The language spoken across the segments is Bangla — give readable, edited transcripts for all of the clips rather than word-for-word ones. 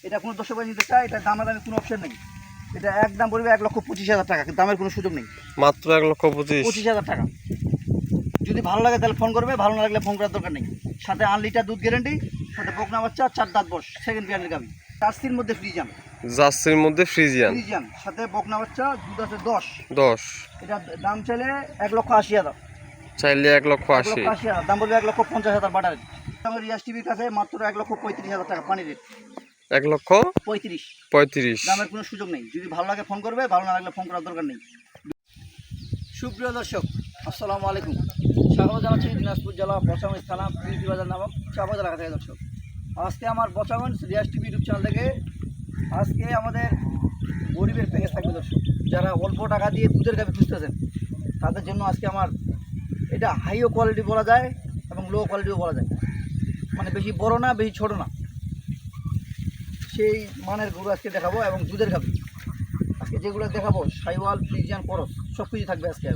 এটা কোনো দর্শক ভাই নিতে চায়, এটা দামাদামি কোনো অপশন নেই। এটা একদম পড়বে 1,25,000 টাকা, কিন্তু দামের কোনো সুযোগ নেই। মাত্র 1,25,000 টাকা। যদি ভালো লাগে তাহলে ফোন করবে, ভালো না লাগলে ফোন করার দরকার নেই। সাথে 1 লিটার দুধ গ্যারেন্টি, সাথে বকনা বাচ্চা, 4 দাঁত বয়স, সেকেন্ড বিয়ানের গাভী, জার্সির মধ্যে ফ্রিজিয়ান। জার্সির মধ্যে ফ্রিজিয়ান, সাথে বকনা বাচ্চা, দুধ আছে 10। এটা দাম চাইলে 1,80,000, চাইলে 1,80,000, দাম বলবে 1,50,000 বাটার। আমার রিয়াজ টিভির কাছে মাত্র 1,35,000 টাকা পানির রেট। 1,35,000 দামের কোনো সুযোগ নেই। যদি ভালো লাগে ফোন করবে, ভালো না লাগলে ফোন করার দরকার নেই। সুপ্রিয় দর্শক, আসসালামু আলাইকুম। স্বাগত জানাচ্ছি দিনাজপুর জেলা বচাগঞ্জ থানা পিরিতি বাজার নামক চাপাত এলাকা থেকে। দর্শক, আজকে আমার Bochaganj Riaz TV YouTube channel থেকে আজকে আমাদের গরিবের প্যাকেজ থাকবে। দর্শক, যারা অল্প টাকা দিয়ে দুধের গাভী খুঁজতেছেন তাদের জন্য আজকে আমার এটা হাইও কোয়ালিটি বলা যায় এবং লো কোয়ালিটিও বলা যায়, মানে বেশি বড় না বেশি ছোট না, সেই মানের গরু আজকে দেখাবো। এবং দুধের গাভী আজকে যেগুলো দেখাবো, শাহিওয়াল, ফ্রিজিয়ান, ক্রস সব কিছু থাকবে আজকে।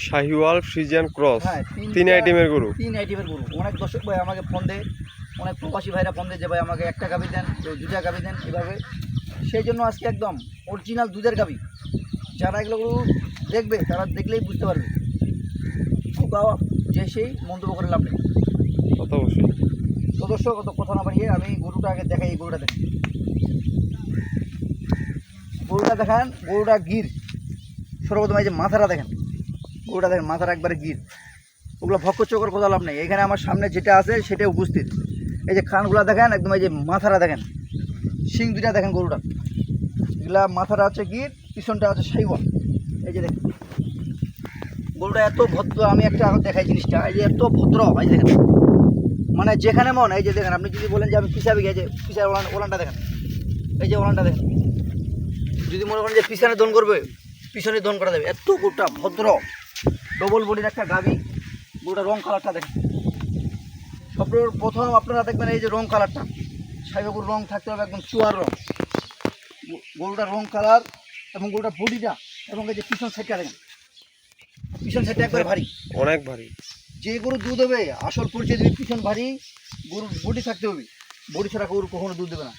শাহিওয়াল, ফ্রিজিয়ান, ক্রস, হ্যাঁ, 3 আইটেমের গরু। অনেক দর্শক ভাই আমাকে ফোন দেয়, অনেক প্রবাসী ভাইরা ফোন দেয় যে ভাই আমাকে একটা গাভী দেন, কেউ দুটা গাভী দেন, এভাবে। সেই জন্য আজকে একদম অরিজিনাল দুধের গাভী। যারা এগুলো দেখবে তারা দেখলেই বুঝতে পারবে, যে সেই মন্তব্য করে লাভ নেই। অবশ্যই। তো দর্শক, অত কথা না বাড়িয়ে আমি গরুটা আগে দেখাই। এই গরুটা দেখেন, গরুটা গির। সর্বপ্রথম এই যে মাথাটা দেখেন, গরুটা দেখেন, মাথাটা একবারে গির। ওগুলো ভক্ষ চোখের কথা লাভ নেই, এখানে আমার সামনে যেটা আছে সেটাই উপস্থিত। এই যে খানগুলো দেখেন, একদম এই যে মাথাটা দেখেন, শিং দুটা দেখেন গরুটা, এগুলা মাথাটা হচ্ছে গির, পিছনটা হচ্ছে শাহিওয়াল। এই যে দেখেন গরুটা এত ভদ্র। আমি একটা দেখাই জিনিসটা, এই যে এত ভদ্র। এই যে দেখেন, মানে যেখানে মন, এই যে দেখেন, আপনি যদি বলেন যে আমি পিছাবি, এই যে পিছার ওলানটা দেখেন, এই যে ওলানটা দেখেন। যদি মনে করেন যে পিছনে দন করবে, পিছনে দন করা যাবে। এত গরুটা ভদ্র, ডবল বডির একটা গাভী। গরুটা রং কালারটা দেখেন। প্রথম আপনারা দেখবেন এই যে রং কালারটা, শাহিওয়াল রং থাকতে হবে একদম চুয়ার রং। গরুটার রং কালার এবং গরুটার বডিটা, এবং এই যে পিছন সাইডটা দেখেন, পিছন সাইডটা একবারে ভারী, অনেক ভারী। যে গরু দুধ হবে আসল পরিচয় দেবে পিছন ভারী, গরুর বডি থাকতে হবে। বডি ছাড়া গরু কখনো দুধ দেবে না।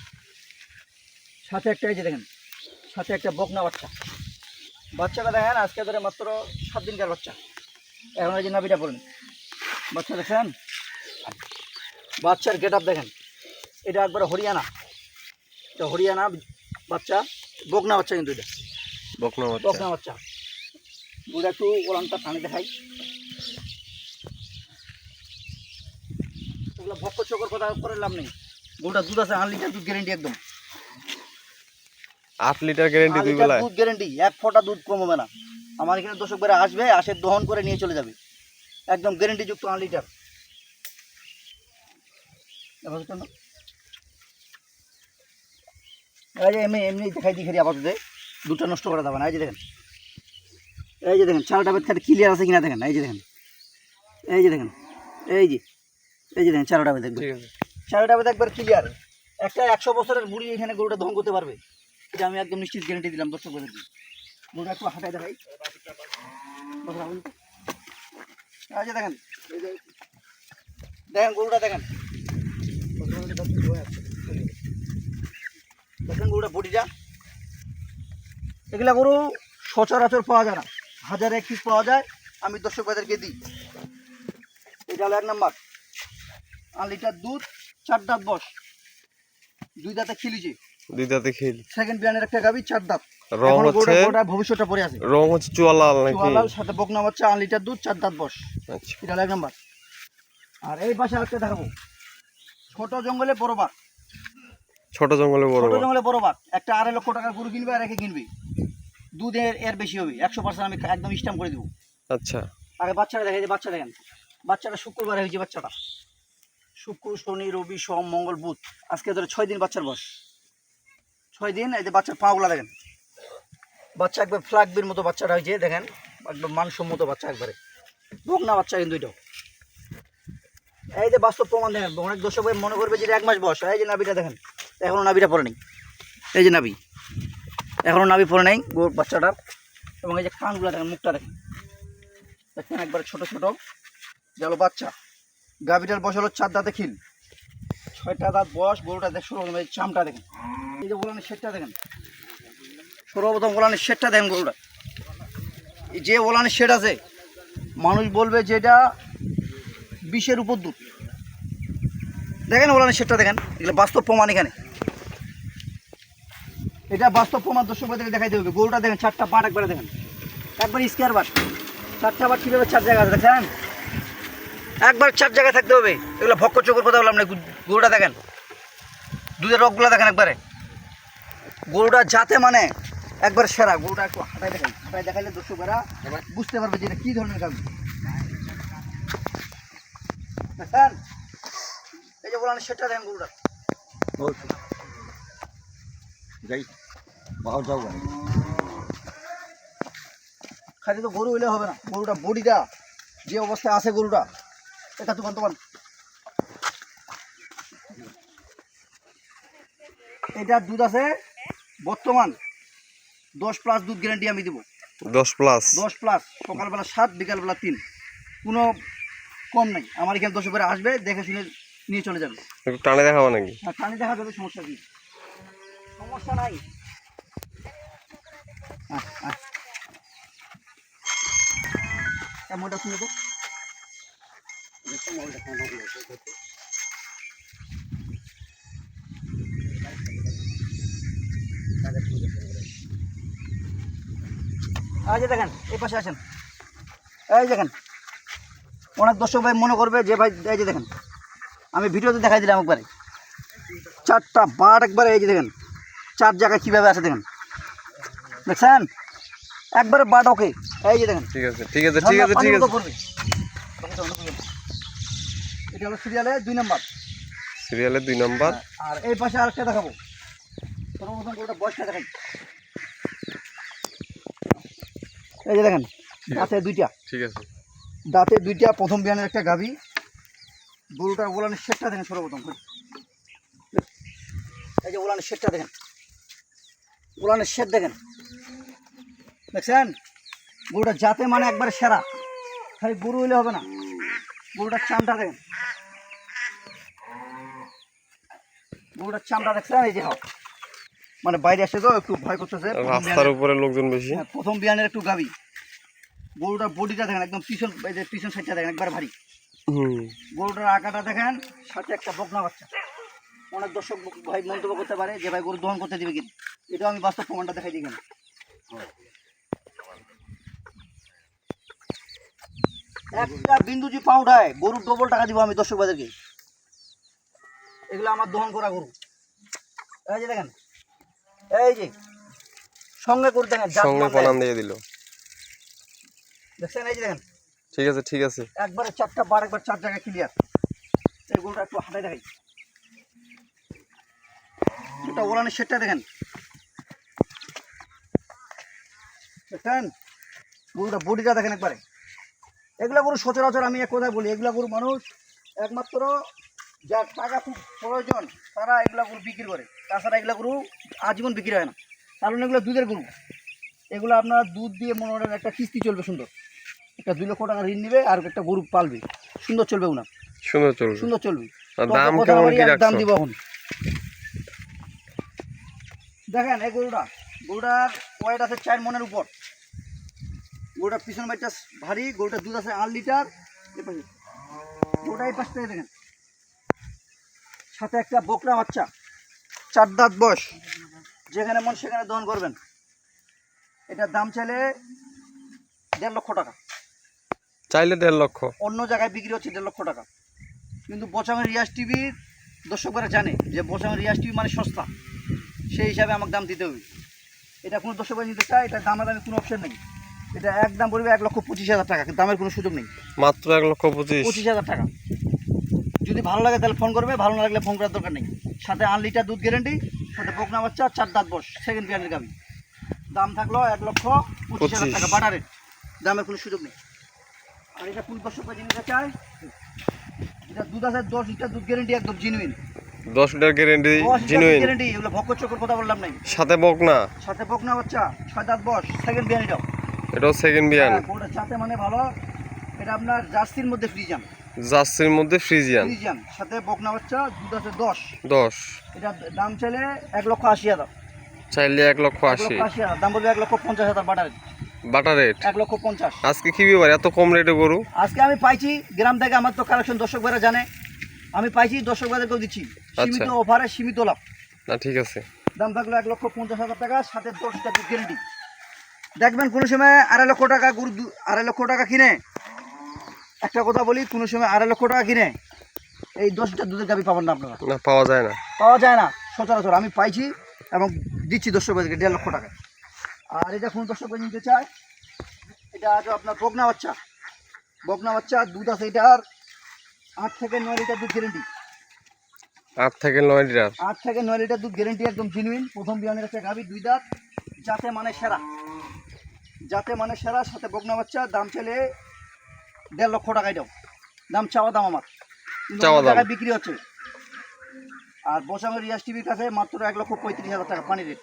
সাথে একটা এই যে দেখেন, সাথে একটা বকনা বাচ্চা। বাচ্চাটা দেখেন, আজকে ধরে মাত্র 7 দিনকার বাচ্চা। এখন এই যে নাভিটা পড়েন, বাচ্চা দেখেন, বাচ্চার গেট আপ দেখেন। এটা একবারে হরিয়ানা, এটা হরিয়ানা বাচ্চা, বকনা বাচ্চা। কিন্তু এটা বকনা বাচ্চা। দুধ একটু ওলানটা টানি দেখাই। ওগুলো ভক্ষ চোখের কথা করে লাভ নেই। গরুটা দুধ আছে 8 লিটার দুধ গ্যারেন্টি, একদম 8 লিটার গ্যারেন্টি। দুই বেলায় দুধ গ্যারেন্টি, 1 ফোঁটা দুধ কমবে না। আমার এখানে দর্শক বেড়ে আসবে, আসে দহন করে নিয়ে চলে যাবে, একদম গ্যারেন্টি যুক্ত 8 লিটার। এমনি দেখাই দিই আপাতত, দুধটা নষ্ট করা যাবে না। এই যে দেখেন, এই যে দেখেন চারটা বেদ খাতে ক্লিয়ার আছে কিনা দেখেন। এই যে দেখেন, এই যে দেখেন, এই যে এই যে দেখেন চারটা বেদ, দেখবেন চারটা বেদ একবার ক্লিয়ার। একটা 100 বছরের বুড়ি এখানে গরুটা দহন করতে পারবে, এটা আমি একদম নিশ্চিত গ্যারেন্টি দিলাম দর্শক বেদের। গরুটা একটু হাঁটাই দেখাই। এই যে দেখেন, দেখেন গরুটা দেখেন, দেখেন গরুটা বডিটা। এগুলা গরু সচরাচর পাওয়া যায় না, 1000-1 পিস পাওয়া যায়, আমি দর্শক ভাইদেরকে দিই। এটা হলো 1 নাম্বার, 8 লিটার দুধ, 4 দাঁত বয়স, 2 দাঁতে খিলিছে, 2 দাঁতে খিল, সেকেন্ড বিয়ানের একটা গাভী, 4 দাঁত। রং হচ্ছে, ভবিষ্যৎটা পড়ে আছে, রং হচ্ছে চুয়ালাল নাকি? চুয়ালাল, সাথে বকনা বাচ্চা, 8 লিটার দুধ, 4 দাঁত বয়স। আচ্ছা, এটা হলো 1 নাম্বার। আর এই পাশে আরেকটা দেখাবো, ছোট জঙ্গলে বড় বাঘ। ছোট জঙ্গলে বড় বাঘ, একটা 2.5 লক্ষ টাকার গরু কিনবে, আর একে কিনবে, দুধ এর বেশি হবে 100%, আমি একদম স্ট্যাম্প করে দেবো। আচ্ছা, আগে বাচ্চাটা দেখে, বাচ্চা দেখেন, বাচ্চাটা শুক্রবার হয়েছে, বাচ্চাটা শুক্র, শনি, রবি, সোম, মঙ্গল, বুধ, আজকে ধরে 6 দিন বাচ্চার বয়স, 6 দিন। এই যে বাচ্চার পাগুলা দেখেন, বাচ্চা একবার ফ্ল্যাগবির মতো বাচ্চাটা হয়েছে, দেখেন একদম মানসম্মত বাচ্চা, একবারে বকনা বাচ্চা কিন্তু এটা। এই যে বাস্তব প্রমাণ দেখেন, অনেক দর্শক ভাই মনে করবে যে 1 মাস বয়স। এই যে নাভিটা দেখেন, এখনও নাভিটা পড়ে নেই, এই যে নাভি এখনও নাভি পড়ে নেই বাচ্চাটার। এবং এই যে কানগুলো দেখেন, মুখটা দেখেন, দেখেন একবারে ছোট ছোট। গেল বাচ্চা। গাভীটার বয়স হলো 4 দাঁতে খিল, 6টা দাঁত বয়স। গরুটা দেখ সর্বপ্রথম এই চামটা দেখেন, এই যে ওলানের শেডটা দেখেন, সর্বপ্রথম ওলানের শেডটা দেখেন। গরুটা এই যে ওলানের শেড আছে, মানুষ বলবে যে এটা 20-এর উপর দুধ। দেখেন ওলানের শেডটা দেখেন, এগুলো বাস্তব প্রমাণ। এখানে এটা বাস্তব প্রমাণ, দর্শক ভাইদেরকে দেখাইতে হবে। গরুটা দেখেন 4টা বাট একবারে দেখেন, একবার স্কোয়ার বাট। 4টা বাট কীভাবে 4 জায়গা আছে দেখেন, একবার 4 জায়গায় থাকতে হবে। এগুলো ভক্ক চোখের কথা বললাম না। গরুটা দেখেন, দুধের রকগুলো দেখেন একবারে। গরুটা যাতে মানে একবার সেরা। গরুটা একটু হাঁটাই দেখেন, হাঁটাই দেখাইলে দর্শকেরা বুঝতে পারবে যে এটা কী ধরনের গাভী। দেখেন এই যে বলান সেটা দেখেন গরুটা। খালি তো গরু হইলে হবে না, গরুটা বডিটা যে অবস্থায় আছে গরুটা, এটা তোমার এটার দুধ আছে বর্তমান 10+ দুধ গ্যারান্টি আমি দেবো। 10+। সকালবেলা 7, বিকালবেলা 3, কোনো কম নেই। আমার এখানে 10 করে আসবে, দেখে শুনে নিয়ে চলে যাবে। একটু টানে দেখাবো নাকি? হ্যাঁ, টানি দেখা যাবে, সমস্যা কি? সমস্যা নাই। মোটা শুনে তো এই যে দেখেন, এই পাশে আসেন। এই দেখেন, অনেক দর্শক ভাই মনে করবে যে ভাই এই যে দেখেন, আমি ভিডিওতে দেখাই দিলাম একবারে 4টা বাট একবারে। এই যে দেখেন 4 জায়গায় কীভাবে আছে দেখেন, দেখছেন একবারে বাট। ওকে, এই যে দেখেন। ঠিক আছে ঠিক আছে ঠিক আছে ঠিক আছে। এটা হলো সিরিয়ালে 2 নম্বর। সিরিয়ালে 2 নম্বর। আর এই পাশে আরেকটা দেখাবো। সর্বপ্রথম ওটা বয়সটা দেখাই। এই যে দেখেন, দাঁতে 2টা। ঠিক আছে, দাঁতে 2টা, প্রথম বিয়ানের একটা গাভী। গরুটার ওলানের শেডটা দেখেন সর্বপ্রথম। এই যে ওলানের শেডটা দেখেন, ওলানের শেড দেখেন, দেখছেন গরুটা যাতে মানে একবারে সেরা। খালি গরু হইলে হবে না, গরুটার চামটা দেখেন, গরুটার চামটা দেখছেন। এই যে হোক মানে বাইরে আসে তো একটু ভয় করতেছে, রাস্তার উপরে লোকজন বেশি। প্রথম বিয়ানের একটু গাভী। গরুটার বডিটা দেখেন একদম পিছন, এই যে পিছন সাইডটা দেখেন একবার ভারী। গরুটার আঁকাটা দেখেন, সাথে একটা বকনা বাচ্চা। অনেক দর্শক ভাই মন্তব্য করতে পারে যে ভাই গরু দহন করতে দিবে কিন্তু, এটাও আমি বাস্তব প্রমাণটা দেখাই দিই। একটা বিন্দু যে পা উঠায় গরুর ডবল টাকা দিব আমি দর্শক ভাইদেরকে। এগুলো আমার দহন করা গরু। এই যে দেখেন, এই যে সঙ্গে করে দেখেন, সঙ্গে প্রণাম দিয়ে দিল। দেখছেন এই যে দেখেন। ঠিক আছে ঠিক আছে, একবারে 4টা বার, একবার 4 জায়গায় ক্লিয়ার। এই গরুটা একটু হাঁটাই দেখাই। এটা ওলানের শেডটা দেখেন, দেখেন গরুটা বডিটা দেখেন একবারে। এগুলা গরু সচরাচর আমি এক কথায় বলি, এগুলা গরু মানুষ একমাত্র যার টাকা খুব প্রয়োজন তারা এগুলা গরু বিক্রি করে, তাছাড়া এগুলা গরু আজীবন বিক্রি হয় না। কারণ এগুলো দুধের গরু। এগুলো আপনারা দুধ দিয়ে মনে করেন একটা কিস্তি চলবে সুন্দর, একটা 2 লক্ষ টাকা ঋণ নেবে আর একটা গরু পালবে, সুন্দর চলবে ওনার, সুন্দর চলবে। দাম কেমন কি রাখছো? দাম দিব এখন। দেখেন এই গরুটার ওয়েট আছে 4 মনের উপর। গরুটার পিছন বাইটটা ভারী। গরুটার দুধ আছে 8 লিটার। গরুটা এই পাশ থেকে দেখেন, সাথে একটা বকনা বাচ্চা, 4 দাঁত বয়স। যেখানে মন সেখানে দহন করবেন। এটার দাম চাইলে 1.5 লক্ষ টাকা, চাইলে 1.5 লক্ষ। অন্য জায়গায় বিক্রি হচ্ছে 1.5 লক্ষ টাকা। কিন্তু বচামের রিয়াজ টিভির দর্শকরা জানে যে বচামের রিয়াজ টিভি মানে সস্তা, সেই হিসাবে আমাকে দাম দিতে হবে। এটা কোনো দর্শকরা নিতে চায়, এটা দামাদামি কোনো অপশন নেই। এটা একদম পড়বে 1,25,000 টাকা, দামের কোনো সুযোগ নেই। মাত্র 1,25,000 টাকা। যদি ভালো লাগে তাহলে ফোন করবে, ভালো না লাগলে ফোন করার দরকার নেই। সাথে 8 লিটার দুধ গ্যারান্টি, সাথে বকনা বাচ্চা, 4 দাঁত বয়স, সেকেন্ড বিয়ানের গাভী। দাম থাকলো 1,25,000 টাকা, বাটা রেট, দামের কোনো সুযোগ নেই। আর এটা কোন দর্শকরা জিনিসটা চায়, এটা দুধ আছে 10 লিটার দুধ গ্যারান্টি, একদম genuine. 10 litre guarantee, genuine guarantee. এগুলো ভক্কর চক্কর কথা বললাম নাই। সাথে বকনা বাচ্চা, 6 দাঁত বয়স, সেকেন্ড বিয়ান। এটাও সেকেন্ড বিয়ান। ওটা চাতে মানে ভালো। এটা আপনার জার্সির মধ্যে ফ্রিজান। জার্সির মধ্যে ফ্রিজিয়ান ফ্রিজিয়ান সাথে বকনা বাচ্চা, দুধ আছে 10। 10 এটা দাম চাইলে 1,80,000, চাইলে 1,80,000 1,80,000 দাম বলবে 1,50,000 বাটার, বাটার রেট 1,50,000। আজকে কি ব্যাপার এত কম রেটে গরু? আজকে আমি পাইছি গ্রাম থেকে, আমার তো কালেকশন দর্শক ভাইরা জানে, আমি পাইছি দর্শক ভাইদেরকেও দিচ্ছি সীমিত অফারে, সীমিত লাভ। না ঠিক আছে, দাম থাকলো 1,50,000 টাকা, সাথে 10টা গ্যারেন্টি। দেখবেন কোনো সময় 2.5 লক্ষ টাকা গরু, 2.5 লক্ষ টাকা কিনে, একটা কথা বলি, কোনো সময় 2.5 লক্ষ টাকা কিনে এই 10টা দুধের গাভী পাবেন না আপনারা, না পাওয়া যায় না, পাওয়া যায় না সচরাচর। আমি পাইছি এবং দিচ্ছি দর্শক ভাইদেরকে 1.5 লক্ষ টাকা। আর এটা কোনো দর্শক ভাই নিতে চায়, এটা আছে আপনার বকনা বাচ্চা, বকনা বাচ্চা, দুধ আছে এটার 8 থেকে 9 লিটার দুধ গ্যারেন্টি, 8 থেকে 9 লিটার, 8 থেকে 9 লিটার দুধ গ্যারেন্টি, একদম জেনুইন, প্রথম বিয়ানের একটা গাভী, 2 দাঁত, যাতে মানে সেরা, যাতে মানে সেরা, সাথে বকনা বাচ্চা। দাম চাইলে 1.5 লক্ষ টাকা, এটাও দাম চাওয়া দাম আমার, কিন্তু চাওয়া অন্য দাম। জায়গায় বিক্রি হচ্ছে। আর বসাঙ্গ রিয়াজ টিভির কাছে মাত্র 1,35,000 টাকা পানি রেট,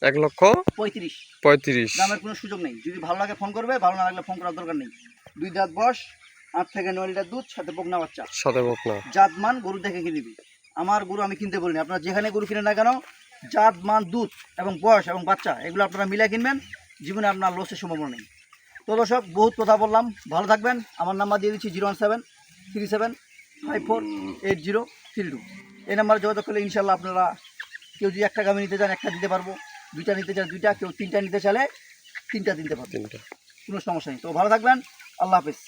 1,35,000 35। দামের কোনো সুযোগ নেই, যদি ভালো লাগে ফোন করবে, ভালো না লাগলে ফোন করার দরকার নেই। 2 দাঁত বয়স, 8 থেকে 9 লিটার দুধ, সাথে বকনা বাচ্চা, সাথে বকনা। জাত মান গরু দেখে কিনবি, আমার গরু আমি কিনতে বলিনি। আপনারা যেখানে গরু কিনেন না কেন, জাত মান, দুধ এবং বয়স এবং বাচ্চা এগুলো আপনারা মিলে কিনবেন, জীবনে আপনার লসের সম্ভাবনা নেই। তো দর্শক, বহুত কথা বললাম, ভালো থাকবেন। আমার নাম্বার দিয়ে দিচ্ছি 01737548032। এই নাম্বারে যোগাযোগ করলে ইনশাল্লাহ আপনারা, কেউ যদি একটা গাভী নিতে চান একটা দিতে পারবো, 2টা নিতে চান 2টা, কেউ 3টা নিতে চাইলে 3টা দিতে পারবো, 3টা। কোনো সমস্যা নেই। তো ভালো থাকবেন, আল্লাহ হাফেজ।